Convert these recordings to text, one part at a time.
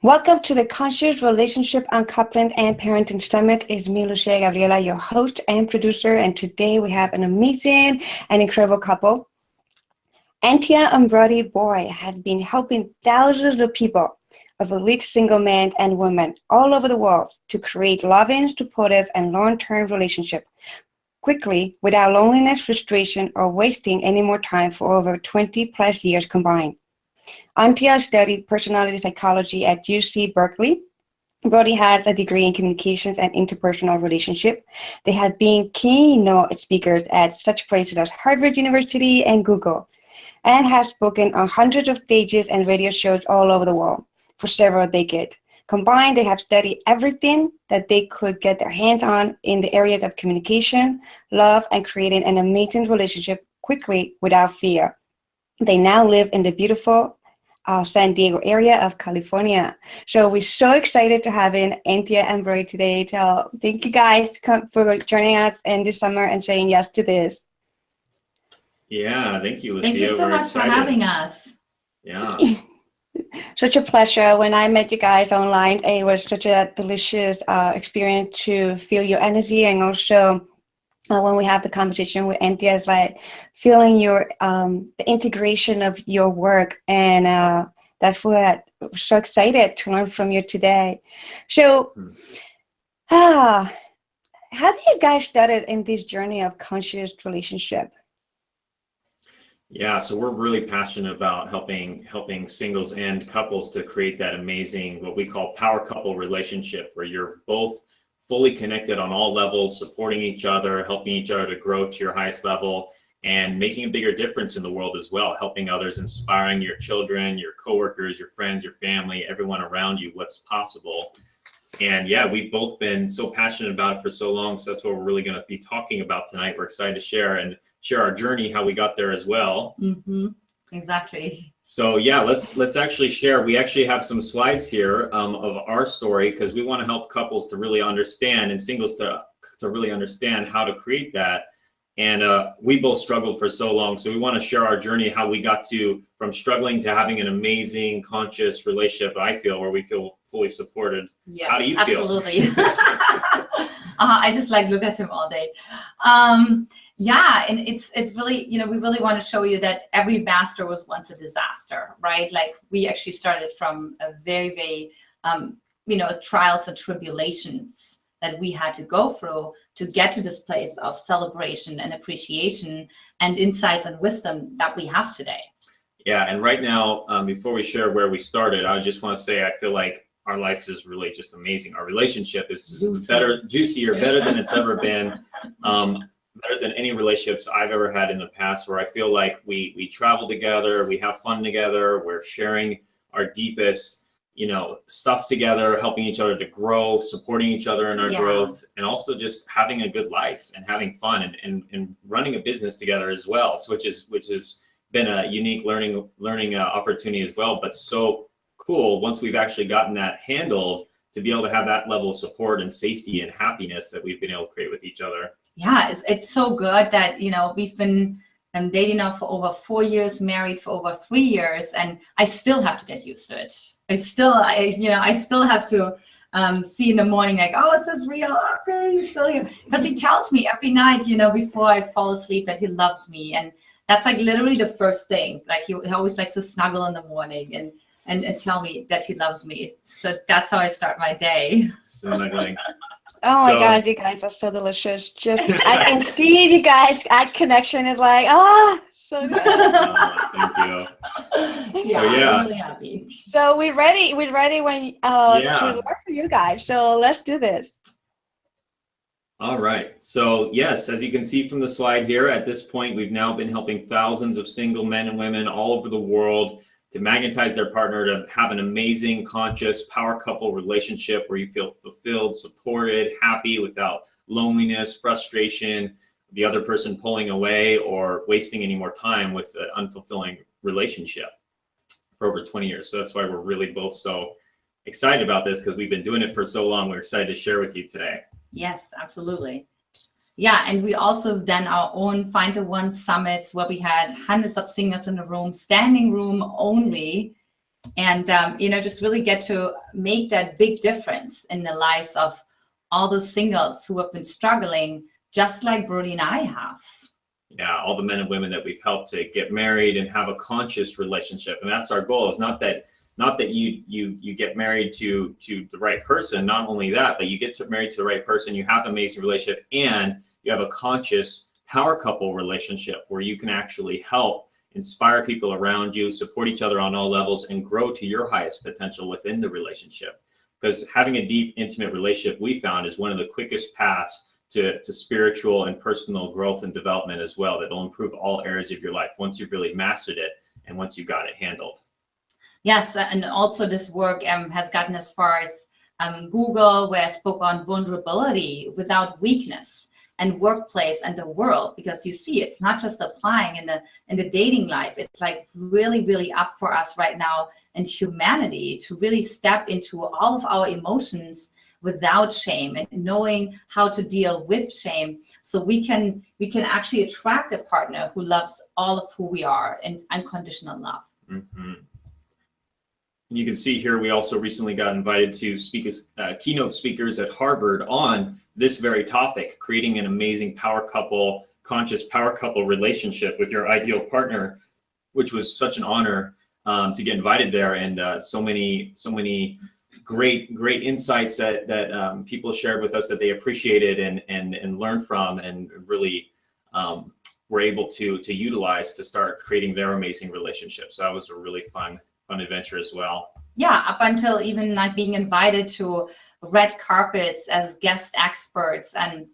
Welcome to the Conscious Relationship Uncoupling and Parenting Summit. It's me, Lucia Gabriela, your host and producer, and today we have an amazing and incredible couple. Antia and Brody Boy has been helping thousands of people, of elite single men and women all over the world, to create loving, supportive, and long-term relationship quickly without loneliness, frustration, or wasting any more time for over 20 plus years combined. Antia studied personality psychology at UC Berkeley. Brody has a degree in communications and interpersonal relationship. They have been keynote speakers at such places as Harvard University and Google, and have spoken on hundreds of stages and radio shows all over the world for several decades. Combined, they have studied everything that they could get their hands on in the areas of communication, love, and creating an amazing relationship quickly without fear. They now live in the beautiful San Diego area of California. So we're so excited to have in Antia and Brody today. So thank you guys for joining us in this summer and saying yes to this. Yeah, thank you, Lucia. Thank you so much for having us. Yeah. Such a pleasure. When I met you guys online, it was such a delicious experience to feel your energy, and also when we have the conversation with Antia, it's like feeling your the integration of your work, and that's what I'm so excited to learn from you today. So, how do you guys started in this journey of conscious relationship? Yeah, so we're really passionate about helping singles and couples to create that amazing, what we call power couple relationship, where you're both fully connected on all levels, supporting each other, helping each other to grow to your highest level, and making a bigger difference in the world as well, helping others, inspiring your children, your coworkers, your friends, your family, everyone around you, what's possible. And yeah, we've both been so passionate about it for so long, so that's what we're really going to be talking about tonight. We're excited to share our journey, how we got there as well. Mm-hmm. Exactly. So yeah, let's actually share. We actually have some slides here of our story, because we want to help couples to really understand, and singles to really understand how to create that. And we both struggled for so long, so we want to share our journey, how we got from struggling to having an amazing, conscious relationship. I feel where we feel fully supported. Yes, how do you feel? Absolutely. I just look at him all day. Yeah, and it's really, we really want to show you that every master was once a disaster, right? Like, we actually started from a very, very, trials and tribulations that we had to go through to get to this place of celebration and appreciation and insights and wisdom that we have today. Yeah, and right now, before we share where we started, I just want to say I feel like our life is really just amazing. Our relationship is juicier, better than it's ever been. Better than any relationships I've ever had in the past, where I feel like we travel together, we have fun together, we're sharing our deepest, stuff together, helping each other to grow, supporting each other in our growth, and also just having a good life and having fun and running a business together as well. So which has been a unique learning opportunity as well, but so cool once we've actually gotten that handled, to be able to have that level of support and safety and happiness that we've been able to create with each other. Yeah, it's so good that, we've been dating now for over 4 years, married for over 3 years, and I still have to get used to it. I still have to see in the morning, like, oh, is this real? Okay, he's still here. Because he tells me every night, before I fall asleep, that he loves me. And that's like literally the first thing. Like, he always likes to snuggle in the morning and tell me that he loves me. So that's how I start my day. Snuggling. Oh my God, you guys are so delicious. Just I can see you guys. That connection is like, so good. Thank you. Yeah, I'm really happy. So we're ready when to learn from you guys. So let's do this. All right. So yes, as you can see from the slide here, at this point, we've now been helping thousands of single men and women all over the world to magnetize their partner, to have an amazing, conscious, power couple relationship where you feel fulfilled, supported, happy, without loneliness, frustration, the other person pulling away, or wasting any more time with an unfulfilling relationship for over 20 years. So that's why we're really both so excited about this, because we've been doing it for so long. We're excited to share with you today. Yes, absolutely. Yeah, and we also have done our own Find the One summits, where we had hundreds of singles in the room, standing room only, and just really get to make that big difference in the lives of all those singles who have been struggling, just like Brody and I have. Yeah, all the men and women that we've helped to get married and have a conscious relationship, and that's our goal. Is not that you get married to the right person. Not only that, but you get married to the right person, you have an amazing relationship, and you have a conscious power couple relationship where you can actually help inspire people around you, support each other on all levels, and grow to your highest potential within the relationship. Because having a deep, intimate relationship, we found, is one of the quickest paths to spiritual and personal growth and development as well. That'll improve all areas of your life once you've really mastered it and once you got it handled. Yes, and also this work has gotten as far as Google, where I spoke on vulnerability without weakness, and workplace and the world, because you see, it's not just applying in the dating life. It's like really, really up for us right now in humanity to really step into all of our emotions without shame and knowing how to deal with shame, so we can actually attract a partner who loves all of who we are in unconditional love. Mm-hmm. You can see here, we also recently got invited to speak as keynote speakers at Harvard on this very topic, creating an amazing power couple, conscious power couple relationship with your ideal partner, which was such an honor to get invited there. And so many great insights that people shared with us that they appreciated and learned from, and really were able to utilize to start creating their amazing relationship. So that was a really fun adventure as well. Yeah, up until even like being invited to red carpets as guest experts and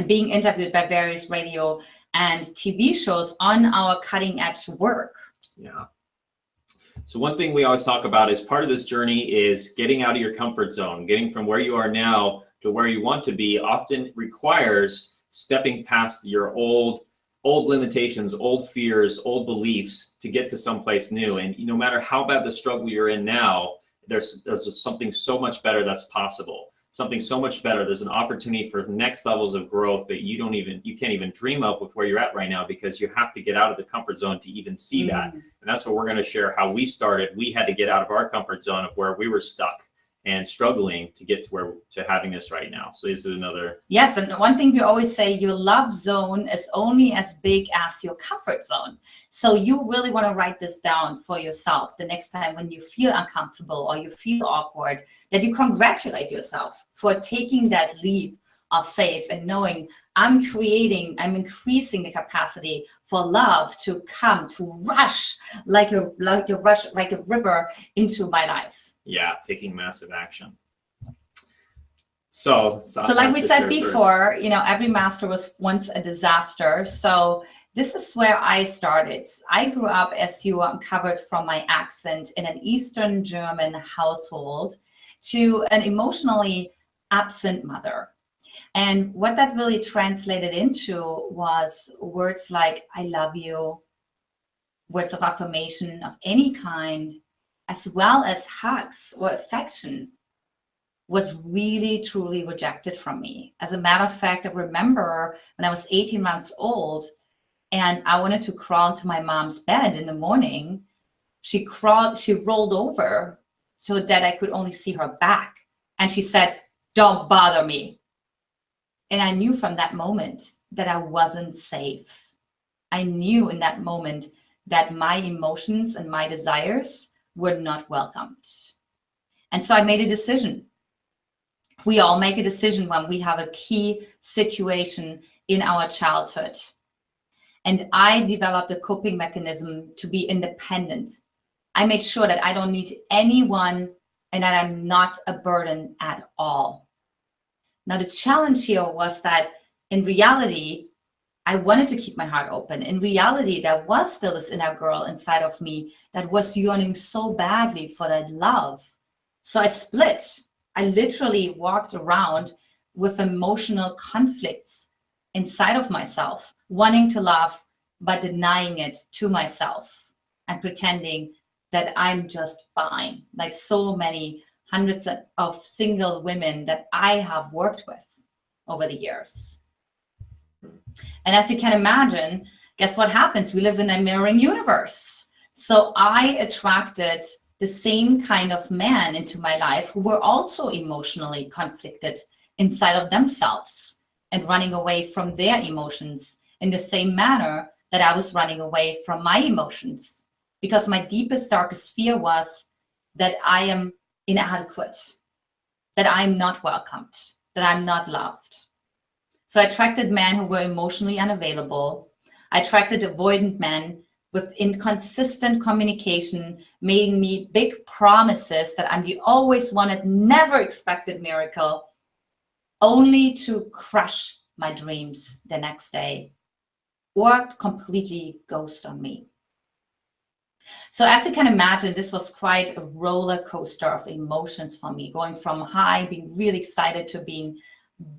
being interviewed by various radio and TV shows on our cutting edge work. Yeah. So one thing we always talk about is part of this journey is getting out of your comfort zone. Getting from where you are now to where you want to be often requires stepping past your old limitations, old fears, old beliefs to get to someplace new. And no matter how bad the struggle you're in now, there's something so much better that's possible. Something so much better. There's an opportunity for next levels of growth that you can't even dream of with where you're at right now, because you have to get out of the comfort zone to even see that. And that's what we're going to share, how we started. We had to get out of our comfort zone of where we were stuck and struggling to get to having this right now. So this is another. Yes, and one thing we always say, your love zone is only as big as your comfort zone. So you really want to write this down for yourself the next time when you feel uncomfortable or you feel awkward, that you congratulate yourself for taking that leap of faith and knowing I'm increasing the capacity for love to come, to rush like a river into my life. Yeah, taking massive action. So like we said before, every master was once a disaster. So this is where I started. I grew up, as you uncovered from my accent, in an Eastern German household to an emotionally absent mother. And what that really translated into was words like, I love you, words of affirmation of any kind, as well as hugs or affection, was really, truly rejected from me. As a matter of fact, I remember when I was 18 months old and I wanted to crawl into my mom's bed in the morning, she rolled over so that I could only see her back. And she said, "Don't bother me." And I knew from that moment that I wasn't safe. I knew in that moment that my emotions and my desires were not welcomed. And so I made a decision. We all make a decision when we have a key situation in our childhood. And I developed a coping mechanism to be independent. I made sure that I don't need anyone and that I'm not a burden at all. Now, the challenge here was that in reality, I wanted to keep my heart open. In reality, there was still this inner girl inside of me that was yearning so badly for that love. So I split. I literally walked around with emotional conflicts inside of myself, wanting to love, but denying it to myself and pretending that I'm just fine, like so many hundreds of single women that I have worked with over the years. And as you can imagine, guess what happens? We live in a mirroring universe. So I attracted the same kind of men into my life who were also emotionally conflicted inside of themselves and running away from their emotions in the same manner that I was running away from my emotions. Because my deepest, darkest fear was that I am inadequate, that I'm not welcomed, that I'm not loved. So I attracted men who were emotionally unavailable. I attracted avoidant men with inconsistent communication, making me big promises that I'm the always wanted, never expected miracle, only to crush my dreams the next day or completely ghost on me. So as you can imagine, this was quite a roller coaster of emotions for me, going from high, being really excited, to being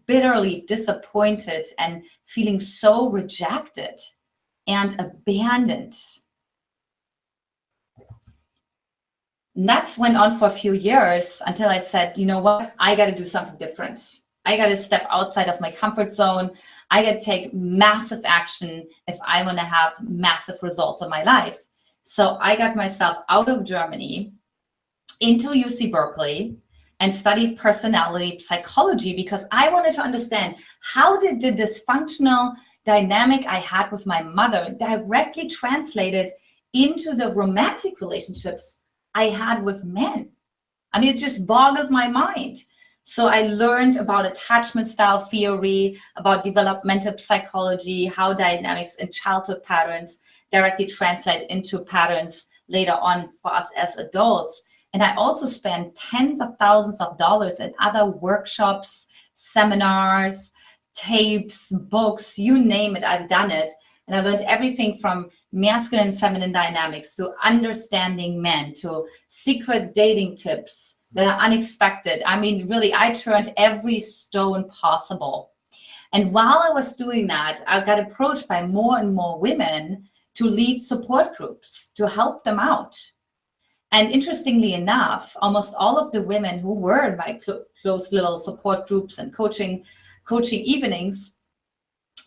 bitterly disappointed and feeling so rejected and abandoned. And that's went on for a few years until I said, you know what, I got to do something different. I got to step outside of my comfort zone. I got to take massive action if I want to have massive results in my life. So I got myself out of Germany into UC Berkeley and studied personality psychology, because I wanted to understand how did the dysfunctional dynamic I had with my mother directly translated into the romantic relationships I had with men. I mean, it just boggled my mind. So I learned about attachment style theory, about developmental psychology, how dynamics and childhood patterns directly translate into patterns later on for us as adults. And I also spent tens of thousands of dollars in other workshops, seminars, tapes, books, you name it, I've done it. And I learned everything from masculine and feminine dynamics to understanding men to secret dating tips that are unexpected. I mean, really, I turned every stone possible. And while I was doing that, I got approached by more and more women to lead support groups, to help them out. And interestingly enough, almost all of the women who were in my close little support groups and coaching evenings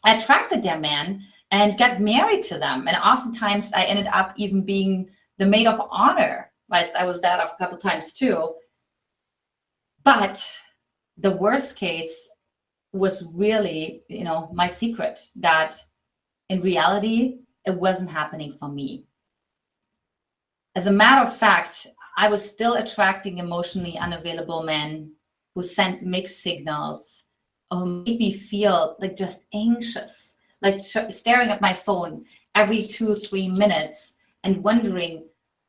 attracted their men and got married to them. And oftentimes I ended up even being the maid of honor. Right? I was that a couple times too. But the worst case was really, my secret, that in reality, it wasn't happening for me. As a matter of fact, I was still attracting emotionally unavailable men who sent mixed signals, or made me feel like just anxious, like staring at my phone every 2-3 minutes and wondering,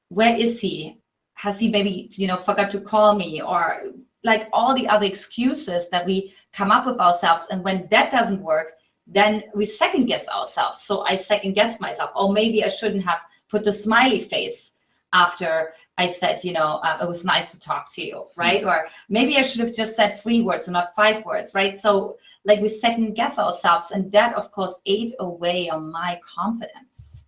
where is he? Has he maybe, forgot to call me? Or like all the other excuses that we come up with ourselves. And when that doesn't work, then we second guess ourselves. So I second guess myself. Oh, maybe I shouldn't have put the smiley face after I said, it was nice to talk to you, right? Or maybe I should have just said 3 words and not 5 words, right? So like we second guess ourselves, and that of course ate away on my confidence.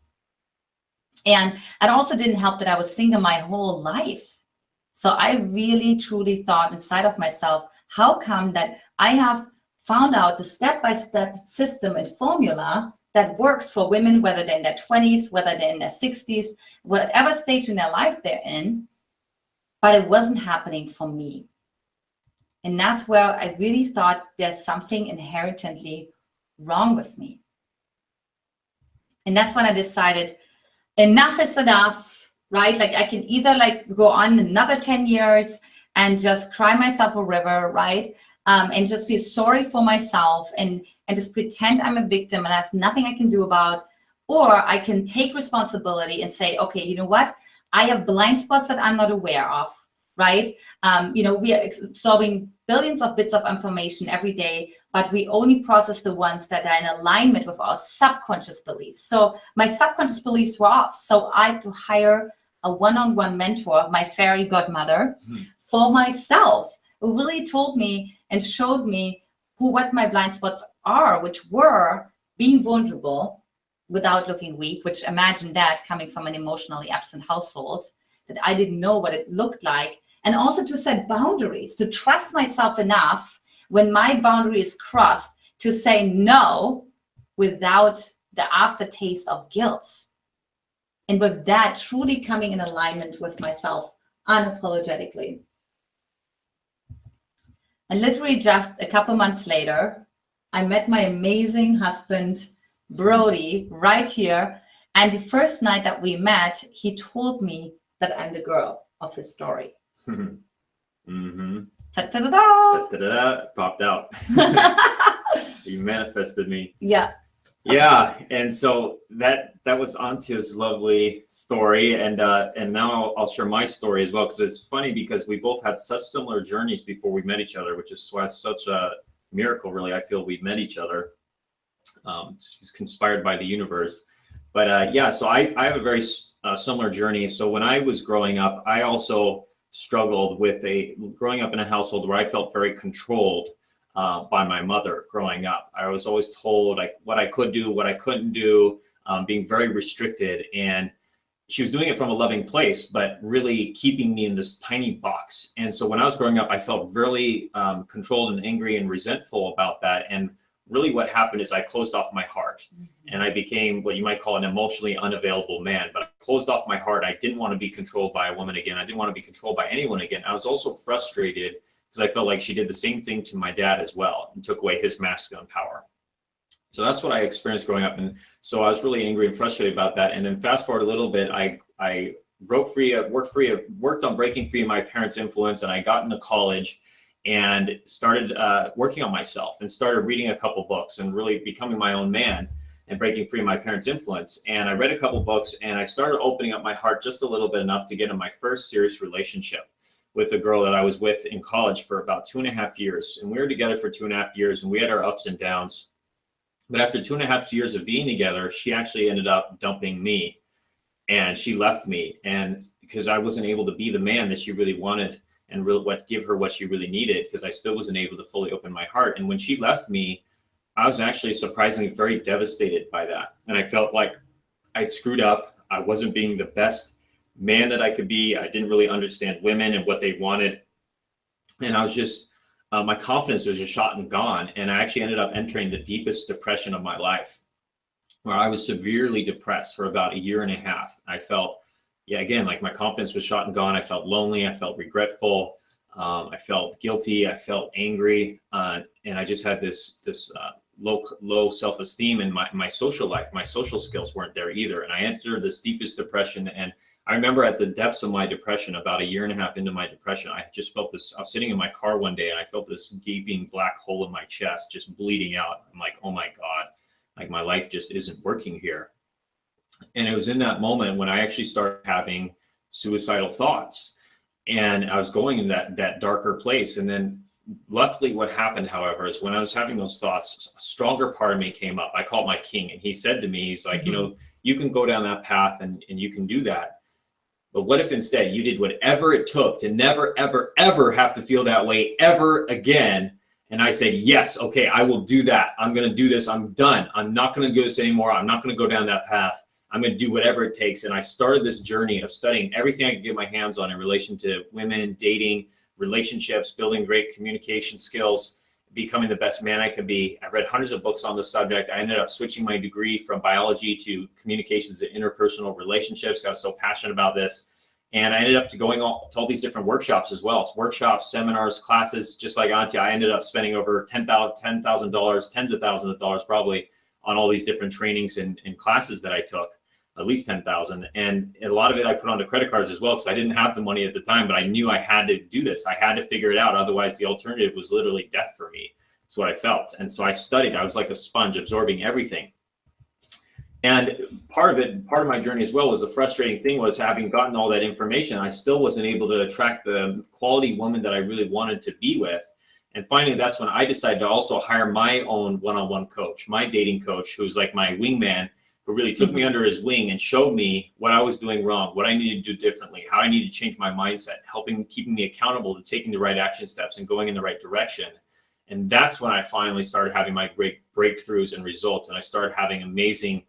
And it also didn't help that I was single my whole life. So I really truly thought inside of myself, how come that I have found out the step-by-step system and formula that works for women, whether they're in their 20s, whether they're in their 60s, whatever stage in their life they're in, but it wasn't happening for me. And that's where I really thought there's something inherently wrong with me. And that's when I decided enough is enough, right? Like I can either go on another 10 years and just cry myself a river, right? And just feel sorry for myself and just pretend I'm a victim and there's nothing I can do about, or I can take responsibility and say, okay, you know what? I have blind spots that I'm not aware of, right? We are absorbing billions of bits of information every day, but we only process the ones that are in alignment with our subconscious beliefs. So my subconscious beliefs were off. So I had to hire a one-on-one mentor, my fairy godmother, for myself, who really told me and showed me what my blind spots are, which were being vulnerable without looking weak, which imagine that coming from an emotionally absent household, that I didn't know what it looked like. And also to set boundaries, to trust myself enough when my boundary is crossed to say no without the aftertaste of guilt. And with that, truly coming in alignment with myself unapologetically. And literally just a couple months later, I met my amazing husband, Brody, right here. And the first night that we met, he told me that I'm the girl of his story. Mm-hmm. Ta-ta-da-da! Da-da-da, popped out. You manifested me. Yeah. Yeah, and so that was Antia's lovely story, and now I'll share my story as well, because it's funny because we both had such similar journeys before we met each other, which is why it's such a miracle, really. I feel we met each other. It's conspired by the universe. But yeah, so I have a very similar journey. So when I was growing up, I also struggled with growing up in a household where I felt very controlled by my mother growing up. I was always told like what I could do, what I couldn't do, being very restricted. And she was doing it from a loving place, but really keeping me in this tiny box. And so when I was growing up, I felt really controlled and angry and resentful about that. And really what happened is I closed off my heart, and I became what you might call an emotionally unavailable man. But I closed off my heart. I didn't want to be controlled by a woman again. I didn't want to be controlled by anyone again. I was also frustrated because I felt like she did the same thing to my dad as well and took away his masculine power. So that's what I experienced growing up. And so I was really angry and frustrated about that. And then fast forward a little bit, I broke free, worked on breaking free of my parents' influence, and I got into college and started working on myself and started reading a couple books and really becoming my own man and breaking free of my parents' influence. And I read a couple books, and I started opening up my heart just a little bit, enough to get in my first serious relationship with a girl that I was with in college for about 2.5 years. And we were together for 2.5 years, and we had our ups and downs. But after 2.5 years of being together, she actually ended up dumping me, and she left me. And because I wasn't able to be the man that she really wanted and give her what she really needed, because I still wasn't able to fully open my heart. And when she left me, I was actually surprisingly very devastated by that. And I felt like I'd screwed up. I wasn't being the best man that I could be. I didn't really understand women and what they wanted. And I was just, my confidence was just shot and gone. And I actually ended up entering the deepest depression of my life, where I was severely depressed for about 1.5 years. I felt, yeah, again, like my confidence was shot and gone. I felt lonely. I felt regretful. I felt guilty. I felt angry. And I just had this low self-esteem, and my social life, my social skills weren't there either. And I entered this deepest depression. And I remember at the depths of my depression, about 1.5 years into my depression, I just felt this. I was sitting in my car one day, and I felt this gaping black hole in my chest, just bleeding out. I'm like, oh my God, like my life just isn't working here. And it was in that moment when I actually started having suicidal thoughts, and I was going in that darker place. And then luckily what happened, however, is when I was having those thoughts, a stronger part of me came up. I call it my king. And he said to me, he's like, you know, you can go down that path and you can do that. But what if instead you did whatever it took to never, ever, ever have to feel that way ever again? And I said, yes, okay, I will do that. I'm going to do this. I'm done. I'm not going to do this anymore. I'm not going to go down that path. I'm going to do whatever it takes. And I started this journey of studying everything I could get my hands on in relation to women, dating, relationships, building great communication skills, becoming the best man I could be. I read hundreds of books on the subject. I ended up switching my degree from biology to communications and interpersonal relationships. I was so passionate about this. And I ended up going to all these different workshops as well. So workshops, seminars, classes, just like Antia. I ended up spending over $10,000, tens of thousands of dollars probably, on all these different trainings and classes that I took, at least 10,000. And a lot of it I put onto credit cards as well, because I didn't have the money at the time, but I knew I had to do this. I had to figure it out. Otherwise, the alternative was literally death for me. That's what I felt. And so I studied. I was like a sponge, absorbing everything. And part of my journey as well was the frustrating thing was, having gotten all that information, I still wasn't able to attract the quality woman that I really wanted to be with. And finally, that's when I decided to also hire my own one-on-one coach, my dating coach, who's like my wingman, who really took me under his wing and showed me what I was doing wrong, what I needed to do differently, how I needed to change my mindset, keeping me accountable to taking the right action steps and going in the right direction. And that's when I finally started having my great breakthroughs and results. And I started having amazing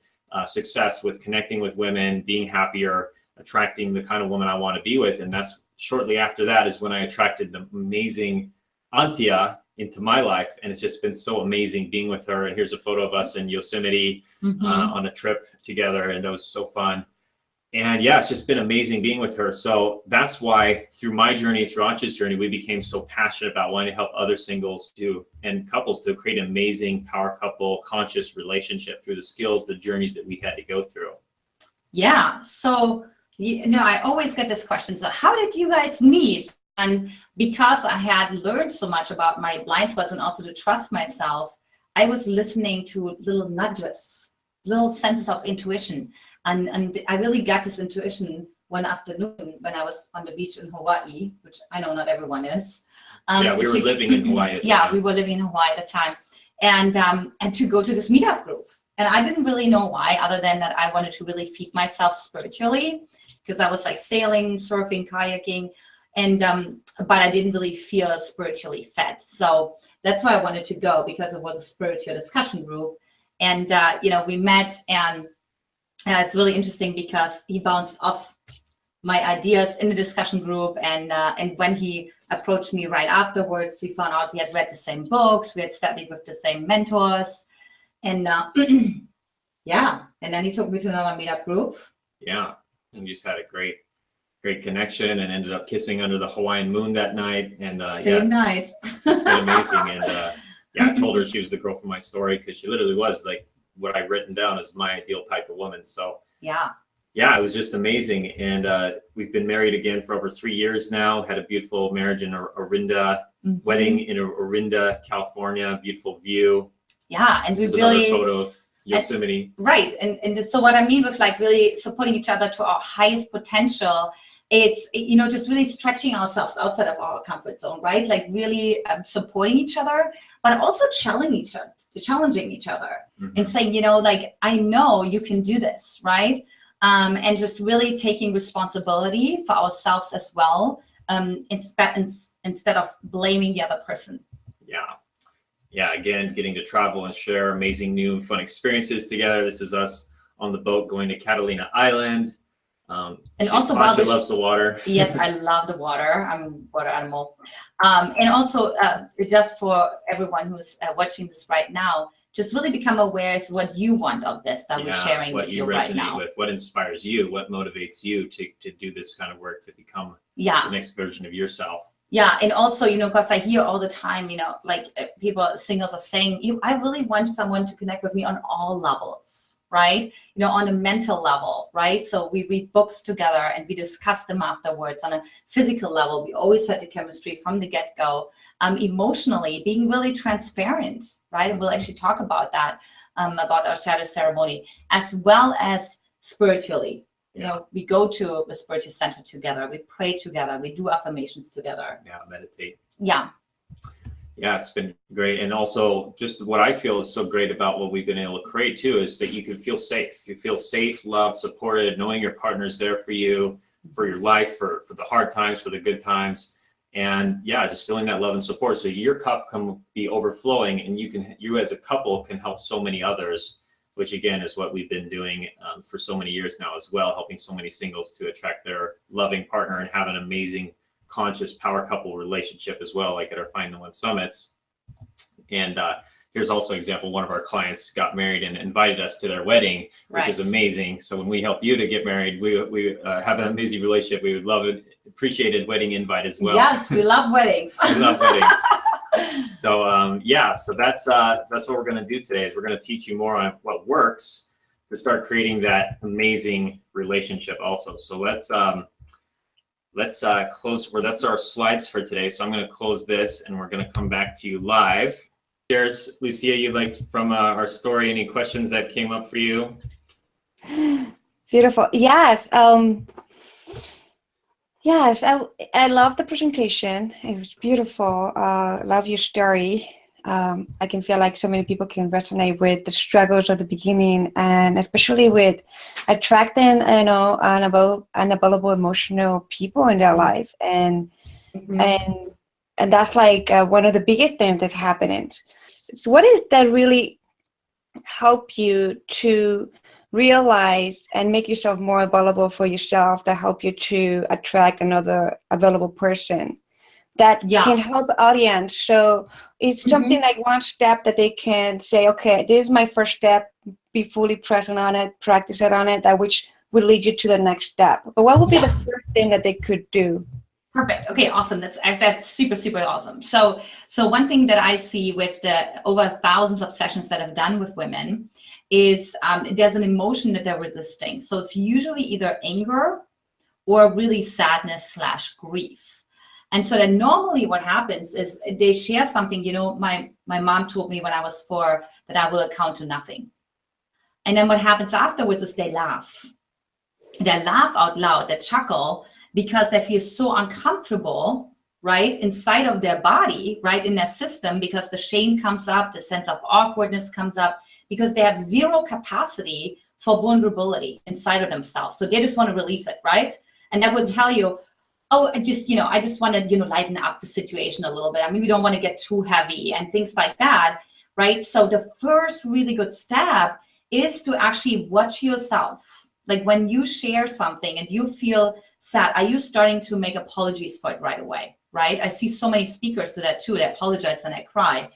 success with connecting with women, being happier, attracting the kind of woman I want to be with. And that's shortly after that is when I attracted the amazing Antia into my life. And it's just been so amazing being with her. And here's a photo of us in Yosemite on a trip together. And that was so fun. And yeah, it's just been amazing being with her. So that's why through my journey, through Antia's journey, we became so passionate about wanting to help other singles and couples to create an amazing power couple conscious relationship through the skills, the journeys that we had to go through. Yeah. So, I always get this question. So how did you guys meet? And because I had learned so much about my blind spots and also to trust myself, I was listening to little nudges, little senses of intuition. And I really got this intuition one afternoon when I was on the beach in Hawaii, which I know not everyone is. We were living in Hawaii at the time. We were living in Hawaii at the time. And to go to this meetup group. And I didn't really know why, other than that I wanted to really feed myself spiritually, because I was like sailing, surfing, kayaking, and but I didn't really feel spiritually fed. So that's why I wanted to go, because it was a spiritual discussion group. And we met, and it's really interesting because he bounced off my ideas in the discussion group, and when he approached me right afterwards, we found out we had read the same books, we had studied with the same mentors, and and then he took me to another meetup group. Yeah, and just had a great connection, and ended up kissing under the Hawaiian moon that night. And same night. It's been amazing. And I told her she was the girl from my story, because she literally was like what I've written down as my ideal type of woman. So yeah, it was just amazing. And we've been married again for over 3 years now. Had a beautiful marriage in Orinda, wedding in Orinda, California. Beautiful view. Yeah, and we There's really another photo of Yosemite. Right, and so what I mean with like really supporting each other to our highest potential, it's just really stretching ourselves outside of our comfort zone, right? Like really supporting each other, but also challenging each other, and saying, like, I know you can do this, right? And just really taking responsibility for ourselves as well, instead of blaming the other person. Yeah, again, getting to travel and share amazing new and fun experiences together. This is us on the boat going to Catalina Island. And also, Antia loves the water. Yes, I love the water. I'm a water animal. And also, just for everyone who's watching this right now, just really become aware as what you want of this that we're sharing with you right now. What you resonate with, what inspires you, what motivates you to do this kind of work, to become the next version of yourself. Yeah, and also, because I hear all the time, like singles are saying, I really want someone to connect with me on all levels, right? On a mental level, right? So we read books together and we discuss them afterwards. On a physical level, we always had the chemistry from the get-go. Emotionally, being really transparent, right? And we'll actually talk about that, about our shadow ceremony, as well as spiritually. We go to the spiritual center together, we pray together, we do affirmations together. Yeah, meditate. Yeah, it's been great. And also, just what I feel is so great about what we've been able to create too, is that you can feel safe. You feel safe, loved, supported, knowing your partner's there for you, for your life, for the hard times, for the good times. And just feeling that love and support. So your cup can be overflowing, and you as a couple can help so many others, which again is what we've been doing for so many years now as well, helping so many singles to attract their loving partner and have an amazing conscious power couple relationship as well, like at our Find the One summits. And here's also an example. One of our clients got married and invited us to their wedding, which is amazing. So when we help you to get married, we have an amazing relationship. We would love it, appreciated wedding invite as well. Yes, we love weddings. We love weddings. So so that's what we're going to do today. Is we're going to teach you more on what works to start creating that amazing relationship also. So let's close. That's our slides for today. So I'm going to close this, and we're going to come back to you live. There's Lucia, you'd like from our story, any questions that came up for you? Beautiful. Yes. Yes, I love the presentation. It was beautiful. Love your story. I can feel like so many people can resonate with the struggles of the beginning, and especially with attracting, unavailable emotional people in their life, and that's like one of the biggest things that's happening. So what is that really help you to realize and make yourself more available for yourself, that help you to attract another available person that can help the audience? So it's something like one step that they can say, okay, this is my first step, be fully present on it, practice it on it, that which would lead you to the next step. But what would be the first thing that they could do? Perfect. Okay, awesome. That's super awesome. So one thing that I see with the over thousands of sessions that I've done with women is there's an emotion that they're resisting. So it's usually either anger or really sadness / grief. And so then normally what happens is they share something. You know, my mom told me when I was 4 that I will account to nothing. And then what happens afterwards is they laugh. They laugh out loud, they chuckle, because they feel so uncomfortable, right, inside of their body, right, in their system, because the shame comes up, the sense of awkwardness comes up, because they have zero capacity for vulnerability inside of themselves. So they just want to release it, right? And that would tell you, oh, I just want to, lighten up the situation a little bit. I mean, we don't want to get too heavy and things like that, right? So the first really good step is to actually watch yourself. Like when you share something and you feel sad, are you starting to make apologies for it right away, right? I see so many speakers do that too. They apologize when I cry.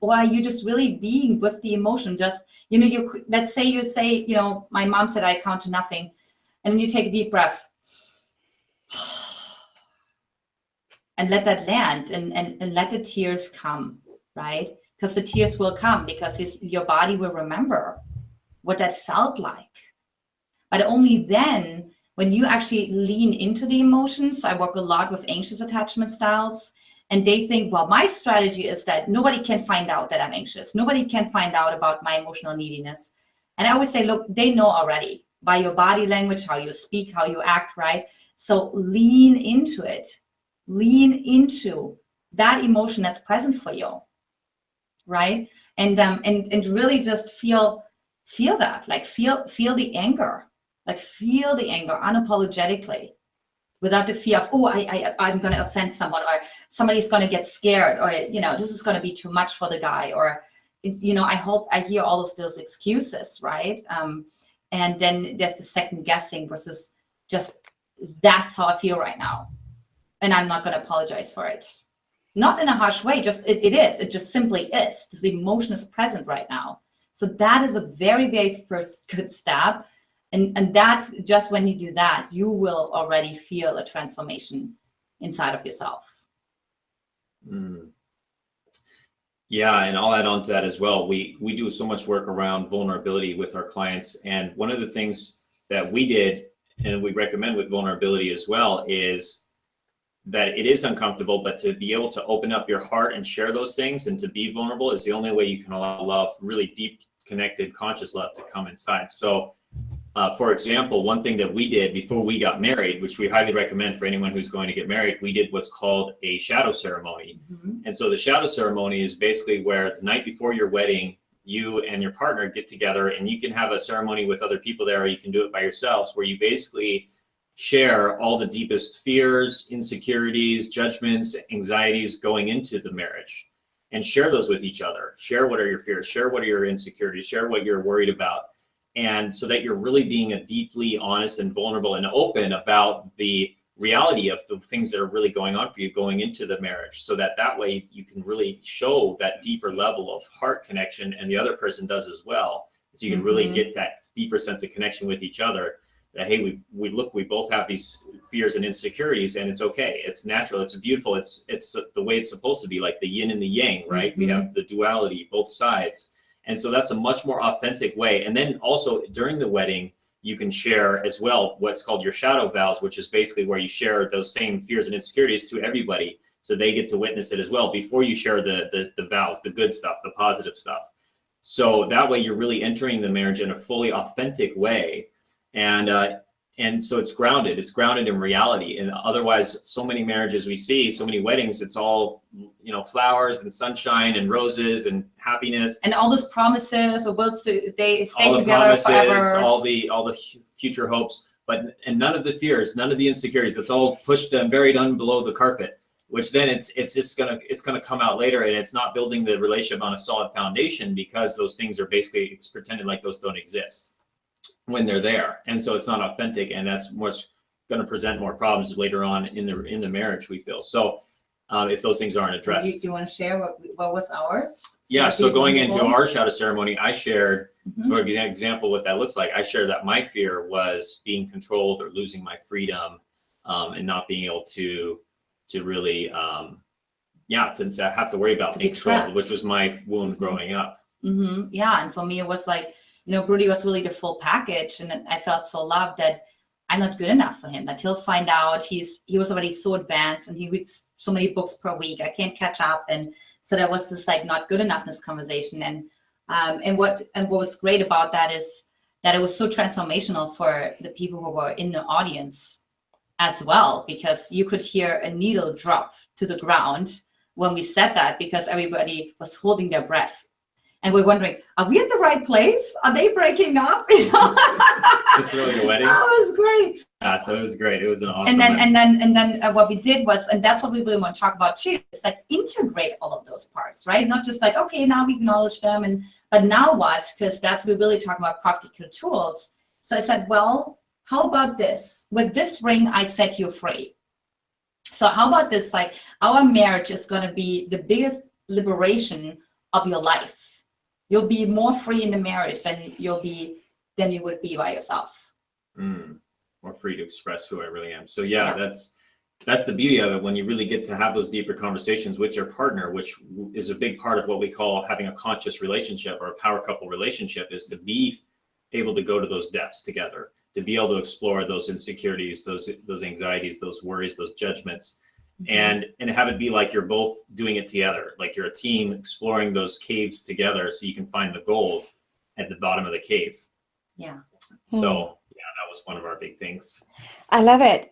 Or are you just really being with the emotion? Just, let's say you say, my mom said I count to nothing. And then you take a deep breath. And let that land and let the tears come, right? Because the tears will come because your body will remember what that felt like. But only then, when you actually lean into the emotions, I work a lot with anxious attachment styles, and they think, well, my strategy is that nobody can find out that I'm anxious. Nobody can find out about my emotional neediness. And I always say, look, they know already by your body language, how you speak, how you act, right? So lean into it. Lean into that emotion that's present for you, right? And really just feel that, like feel the anger. Like feel the anger unapologetically, without the fear of, oh, I'm going to offend someone, or somebody's going to get scared, or this is going to be too much for the guy, or I hope I hear all of those excuses, right? And then there's the second guessing versus just that's how I feel right now, and I'm not going to apologize for it. Not in a harsh way, just it is. It just simply is. This emotion is present right now. So that is a very, very first good step. And that's just when you do that, you will already feel a transformation inside of yourself. Yeah, and I'll add on to that as well. We do so much work around vulnerability with our clients. And one of the things that we did, and we recommend with vulnerability as well, is that it is uncomfortable, but to be able to open up your heart and share those things and to be vulnerable is the only way you can allow love, really deep, connected, conscious love to come inside. So for example, one thing that we did before we got married, which we highly recommend for anyone who's going to get married, we did what's called a shadow ceremony. And so the shadow ceremony is basically where the night before your wedding, you and your partner get together, and you can have a ceremony with other people there, or you can do it by yourselves, where you basically share all the deepest fears, insecurities, judgments, anxieties going into the marriage, and share those with each other. Share what are your fears, share what are your insecurities, share what you're worried about. And so that you're really being a deeply honest and vulnerable and open about the reality of the things that are really going on for you going into the marriage, so that way you can really show that deeper level of heart connection, and the other person does as well. So you can really get that deeper sense of connection with each other, that, hey, we both have these fears and insecurities, and it's okay. It's natural. It's beautiful. It's the way it's supposed to be, like the yin and the yang, right? We have the duality, both sides. And so that's a much more authentic way. And then also during the wedding, you can share as well what's called your shadow vows, which is basically where you share those same fears and insecurities to everybody, so they get to witness it as well before you share the vows, the good stuff, the positive stuff. So that way you're really entering the marriage in a fully authentic way. And so it's grounded in reality. And otherwise, so many marriages we see, so many weddings, it's all, flowers and sunshine and roses and happiness. And all those promises, or will they stay all the together promises, forever. all the future hopes, and none of the fears, none of the insecurities. That's all pushed and buried below the carpet, which then it's gonna come out later, and it's not building the relationship on a solid foundation, because those things are basically, it's pretended like those don't exist when they're there. And so it's not authentic, and that's what's going to present more problems later on in the marriage, we feel. So if those things aren't addressed. Do you want to share what was ours? Yeah, so going into our shadow ceremony, I shared Mhm. So for example, what that looks like, I shared that my fear was being controlled or losing my freedom, and not being able to really, to have to worry about To be being controlled, trapped. which was my wound Mhm. growing up. Yeah, and for me, it was like, Brody was really the full package, and then I felt so loved that I'm not good enough for him. That he'll find out he was already so advanced, and he reads so many books per week. I can't catch up, and so there was this like not good enoughness conversation. And what was great about that is that it was so transformational for the people who were in the audience as well, because you could hear a needle drop to the ground when we said that, because everybody was holding their breath. And we're wondering, are we at the right place? Are they breaking up? It's really a wedding. Oh, it was great. Yeah, so it was great. It was an awesome. And then what we did was, and that's what we really want to talk about too, is like integrate all of those parts, right? Not just like, okay, now we acknowledge them, but now what? Because that's what we really talk about, practical tools. So I said, well, how about this? With this ring, I set you free. So how about this? Like, our marriage is going to be the biggest liberation of your life. You'll be more free in the marriage than you would be by yourself. More free to express who I really am. So that's the beauty of it, when you really get to have those deeper conversations with your partner, which is a big part of what we call having a conscious relationship or a power couple relationship, is to be able to go to those depths together, to be able to explore those insecurities, those anxieties, those worries, those judgments. And have it be like you're both doing it together, like you're a team exploring those caves together, so you can find the gold at the bottom of the cave. Yeah. So that was one of our big things. I love it.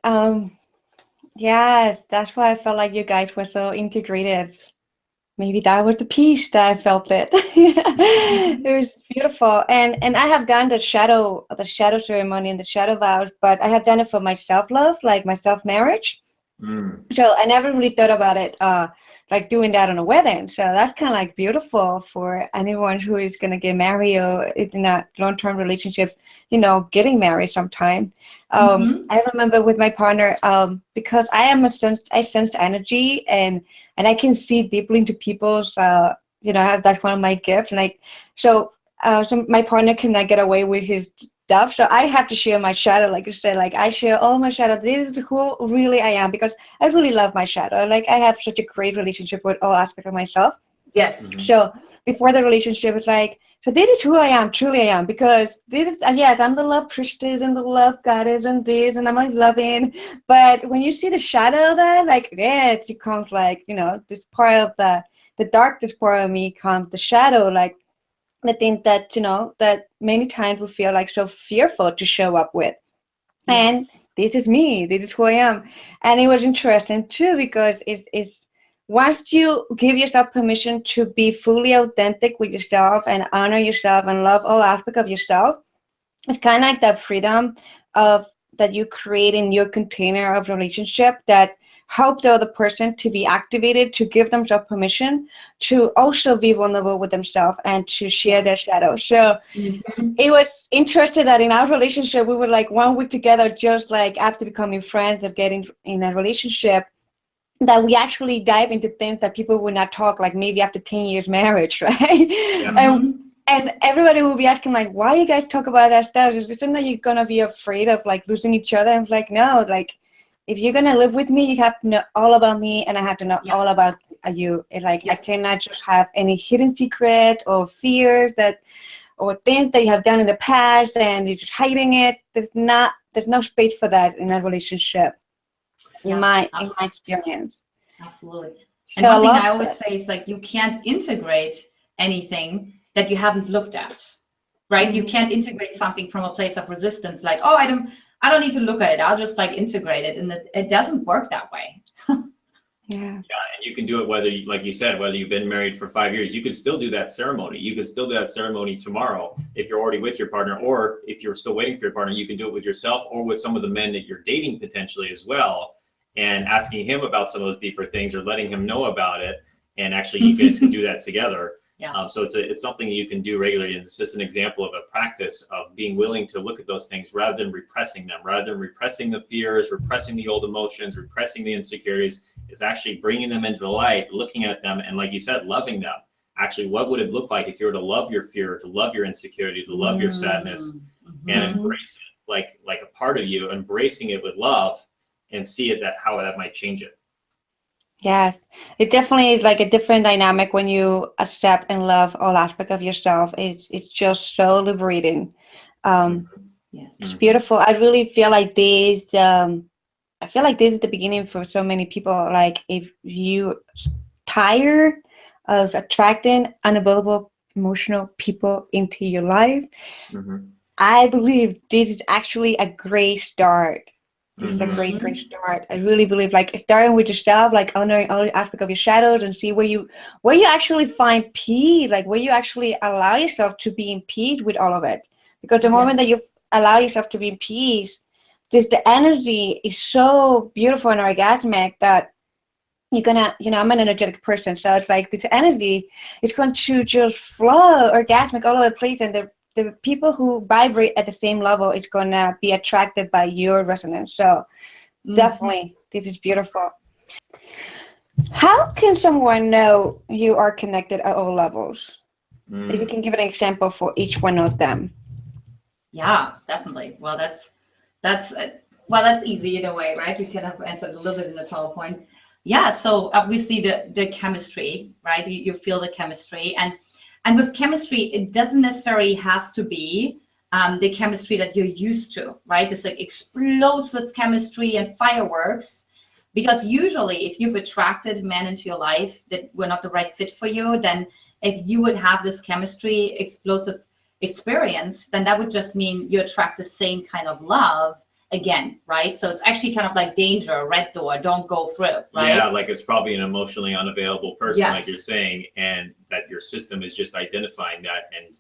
Yes, that's why I felt like you guys were so integrated. Maybe that was the piece that I felt it. It was beautiful. And I have done the shadow ceremony and the shadow vows, but I have done it for my self-love, like my self-marriage. So I never really thought about it like doing that on a wedding. So that's kind of like beautiful for anyone who is going to get married or in a long-term relationship, getting married sometime. I remember with my partner, because I sense energy and I can see deeply into people's, that's one of my gifts. And so my partner cannot get away with his stuff, so I have to share my shadow, like you said. Like, I share all my shadow. This is who really I am, because I really love my shadow. Like, I have such a great relationship with all aspects of myself. Yes. So before the relationship, it's like, so this is who I am, truly I am, because this is, yes, I'm the love priestess and the love goddess and this, and I'm like loving. But when you see the shadow of that, like, it becomes like, this part of the darkest part of me comes the shadow, like, the thing that, that many times we feel like so fearful to show up with. And this is me, this is who I am. And it was interesting too, because it's once you give yourself permission to be fully authentic with yourself and honor yourself and love all aspects of yourself, it's kind of like that freedom of that you create in your container of relationship that help the other person to be activated, to give themselves permission to also be vulnerable with themselves and to share their shadow. So it was interesting that in our relationship, we were like 1 week together, just like after becoming friends of getting in a relationship, that we actually dive into things that people would not talk, like maybe after 10 years marriage, right? And everybody will be asking, like, why you guys talk about that stuff? Isn't that you're going to be afraid of, like, losing each other? I'm like, no, like, if you're going to live with me, you have to know all about me, and I have to know all about you. I cannot just have any hidden secret or fears or things that you have done in the past and you're just hiding it. There's no space for that in a relationship, in my experience. Absolutely. So And one thing I always say is, like, you can't integrate anything that you haven't looked at, right? You can't integrate something from a place of resistance, like, oh, I don't need to look at it, I'll just like integrate it. And it doesn't work that way. And you can do it whether like you said, whether you've been married for 5 years, you could still do that ceremony. You could still do that ceremony tomorrow if you're already with your partner, or if you're still waiting for your partner, you can do it with yourself or with some of the men that you're dating potentially as well, and asking him about some of those deeper things or letting him know about it. And actually you guys can do that together. So it's something that you can do regularly. And it's just an example of a practice of being willing to look at those things rather than repressing them, rather than repressing the fears, repressing the old emotions, repressing the insecurities. Is actually bringing them into the light, looking at them, and like you said, loving them, actually what would it look like if you were to love your fear, to love your insecurity, to love your sadness, and embrace it like a part of you, embracing it with love, and see it how that might change it. Yes, it definitely is like a different dynamic when you accept and love all aspects of yourself. It's just so liberating. Yes. It's beautiful. I really feel like this. I feel like this is the beginning for so many people. Like if you tired of attracting unavailable emotional people into your life, I believe this is actually a great start. This is a great start. I really believe, like, starting with yourself, like honoring all aspects of your shadows, and see where you actually find peace, like where you actually allow yourself to be in peace with all of it. Because the moment that you allow yourself to be in peace, the energy is so beautiful and orgasmic that you're gonna, I'm an energetic person, so it's like this energy is going to just flow orgasmic all over the place, and the people who vibrate at the same level is gonna be attracted by your resonance. So definitely, this is beautiful. How can someone know you are connected at all levels? If you can give an example for each one of them. Yeah, definitely. Well, that's easy in a way, right? You kind of answered a little bit in the PowerPoint. Yeah, so obviously the chemistry, right? You feel the chemistry, and with chemistry, it doesn't necessarily has to be the chemistry that you're used to, right? It's like explosive chemistry and fireworks, because usually if you've attracted men into your life that were not the right fit for you, then if you would have this chemistry explosive experience, then that would just mean you attract the same kind of love again, right? So it's actually kind of like danger, red door, don't go through, right? Yeah, like it's probably an emotionally unavailable person, like you're saying, and that your system is just identifying that and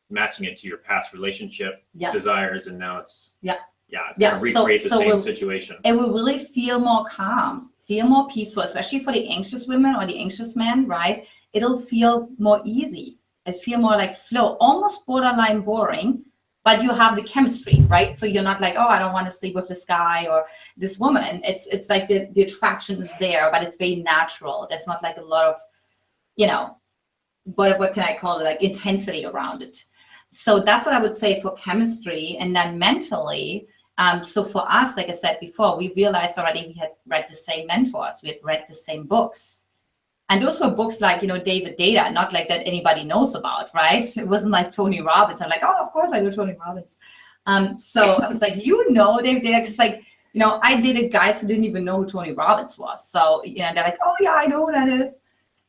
matching it to your past relationship desires, and now it's it's going to recreate the same situation. It will really feel more calm, feel more peaceful, especially for the anxious women or the anxious men, right? It'll feel more easy. It feel more like flow, almost borderline boring, but you have the chemistry, right? So you're not like, oh, I don't want to sleep with this guy or this woman. It's like the attraction is there, but it's very natural. There's not like a lot of, what can I call it, like intensity around it. So that's what I would say for chemistry. And then mentally, so for us, like I said before, we realized already we had read the same mentors, we had read the same books. And those were books like, David Data, not like that anybody knows about, right? It wasn't like Tony Robbins. I'm like, oh, of course I know Tony Robbins. So I was like, David Data, because like, I dated guys who didn't even know who Tony Robbins was. So, they're like, oh yeah, I know who that is.